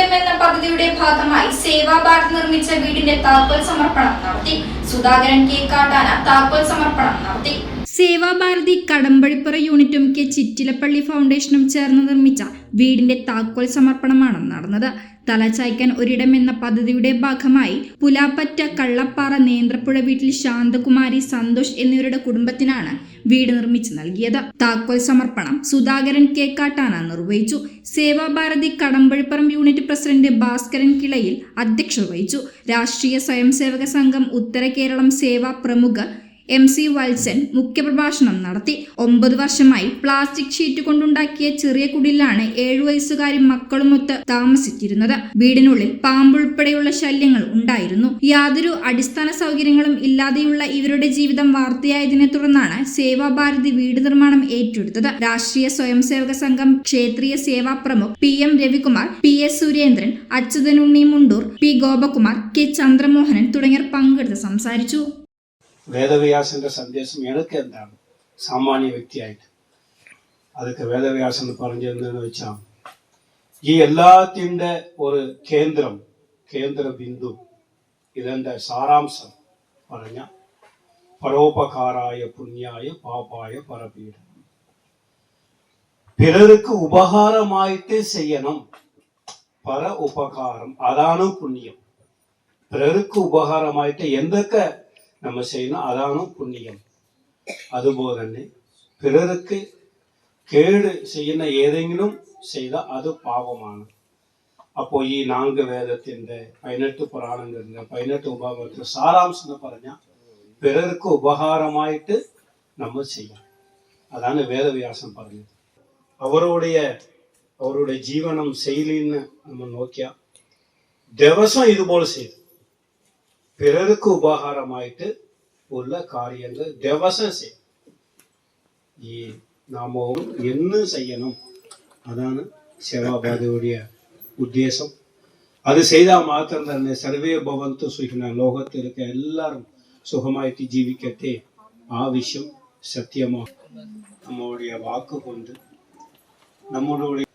ഒരിടം എന്ന പദ്ധതിയുടെ ഭാഗമായി സേവാഭാരത് നിർമ്മിച്ച വീടിന്റെ താക്കോൽ സമർപ്പണം നടത്തി. സുധാകരൻ കെ കാട്ടാന താക്കോൽ സമർപ്പണം നടത്തി. സേവാഭാരതി കടമ്പഴിപ്പുറ യൂണിറ്റും കെ ചിറ്റിലപ്പള്ളി ഫൗണ്ടേഷനും ചേർന്ന് നിർമ്മിച്ച വീടിന്റെ താക്കോൽ സമർപ്പണമാണ് നടന്നത്. തലചായ്ക്കാൻ ഒരിടം എന്ന പദ്ധതിയുടെ ഭാഗമായി പുലാപ്പറ്റ കള്ളപ്പാറ നേന്ത്രപ്പുഴ വീട്ടിൽ ശാന്തകുമാരി, സന്തോഷ് എന്നിവരുടെ കുടുംബത്തിനാണ് വീട് നിർമ്മിച്ചു നൽകിയത്. താക്കോൽ സമർപ്പണം സുധാകരൻ കെ കാട്ടാന നിർവഹിച്ചു. സേവാഭാരതി കടമ്പഴിപ്പുറം യൂണിറ്റ് പ്രസിഡന്റ് ഭാസ്കരൻ കിളയിൽ അധ്യക്ഷത വഹിച്ചു. രാഷ്ട്രീയ സ്വയംസേവക സംഘം ഉത്തര കേരളം സേവാ പ്രമുഖ MC വത്സൻ മുഖ്യപ്രഭാഷണം നടത്തി. 9 വർഷമായി പ്ലാസ്റ്റിക് ഷീറ്റ് കൊണ്ടുണ്ടാക്കിയ ചെറിയ കുടിലാണ് 7 വയസ്സുകാരി മക്കളുമൊത്ത് താമസിച്ചിരുന്നത്. വീടിനുള്ളിൽ പാമ്പുൾപ്പെടെയുള്ള ശല്യങ്ങൾ ഉണ്ടായിരുന്നു. യാതൊരു അടിസ്ഥാന സൗകര്യങ്ങളും ഇല്ലാതെയുള്ള ഇവരുടെ ജീവിതം വാർത്തയായതിനെ തുടർന്നാണ് സേവാഭാരതി വീട് നിർമ്മാണം ഏറ്റെടുത്തത്. രാഷ്ട്രീയ സ്വയംസേവക സംഘം ക്ഷേത്രീയ സേവാ പ്രമുഖ് PM Ravikumar, PS Surendran, Achuthanunni Mundur, P Gopakumar, K Chandramohanan തുടങ്ങിയവർ പങ്കെടുത്ത് സംസാരിച്ചു. വേദവ്യാസന്റെ സന്ദേശം എനിക്ക് എന്താണ് സാമാന്യ വ്യക്തിയായിട്ട് അതൊക്കെ വേദവ്യാസം പറഞ്ഞതെന്ന് വെച്ചാൽ ഈ എല്ലാത്തിൻ്റെ ഒരു കേന്ദ്ര ബിന്ദു ഇതെന്റെ സാരാംശം പറഞ്ഞ പരോപകാരായ പുണ്യായ പാപായ പരപീഠം. പിറർക്ക് ഉപകാരമായിട്ട് ചെയ്യണം. പര ഉപകാരം അതാണ് പുണ്യം. പിറർക്ക് ഉപകാരമായിട്ട് എന്തൊക്കെ നമ്മൾ ചെയ്യുന്ന അതാണ് പുണ്യം. അതുപോലെ തന്നെ പിറർക്ക് കേട് ചെയ്യുന്ന ഏതെങ്കിലും ചെയ്ത അത് പാപമാണ്. അപ്പോൾ ഈ 4 വേദത്തിന്റെ 18 പുരാണങ്ങളുടെ 18 ഉപഭാഗത്തിന്റെ സാരാംശം എന്ന് പറഞ്ഞാൽ പിറർക്ക് ഉപകാരമായിട്ട് നമ്മൾ ചെയ്യാം. അതാണ് വേദവ്യാസം പറഞ്ഞത്. അവരുടെ ജീവനം ശൈലിന്ന് നമ്മൾ നോക്കിയാൽ ദിവസം ഇതുപോലെ ചെയ്തു പിറർക്ക് ഉപകാരമായിട്ട് ഉള്ള കാര്യങ്ങൾ ദിവസം ചെയ്യും. ഈ നാമവും എന്ന് ചെയ്യണം. അതാണ് സേവാഭാരതിയുടെ ഉദ്ദേശം. അത് ചെയ്താൽ മാത്രം തന്നെ സർവേ ഭവന്തു സുഖിന, ലോകത്തിലൊക്കെ എല്ലാവരും സുഖമായിട്ട് ജീവിക്കട്ടെ. ആവശ്യം സത്യമാണ്. നമ്മളുടെ വാക്കുകൊണ്ട് നമ്മളുടെ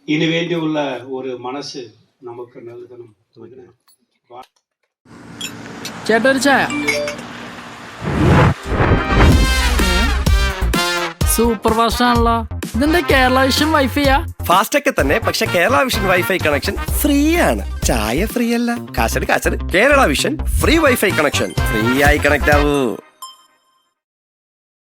ഇതിനു വേണ്ടിയുള്ള ഒരു മനസ്സ് നമുക്ക് നൽകണം. ചേട്ടാ ഒരു ചായ. സൂപ്പർ ഫാസ്റ്റ് ആണല്ലോ. ഇതെന്താ കേരള വിഷൻ വൈഫൈയാ? ഫാസ്റ്റ് ഒക്കെ തന്നെ, പക്ഷെ Kerala vision wifi connection free ആണ്. ചായ ഫ്രീ അല്ല, കാശട് Kerala vision free wifi connection. Free ആയി കണക്ട് ആവൂ.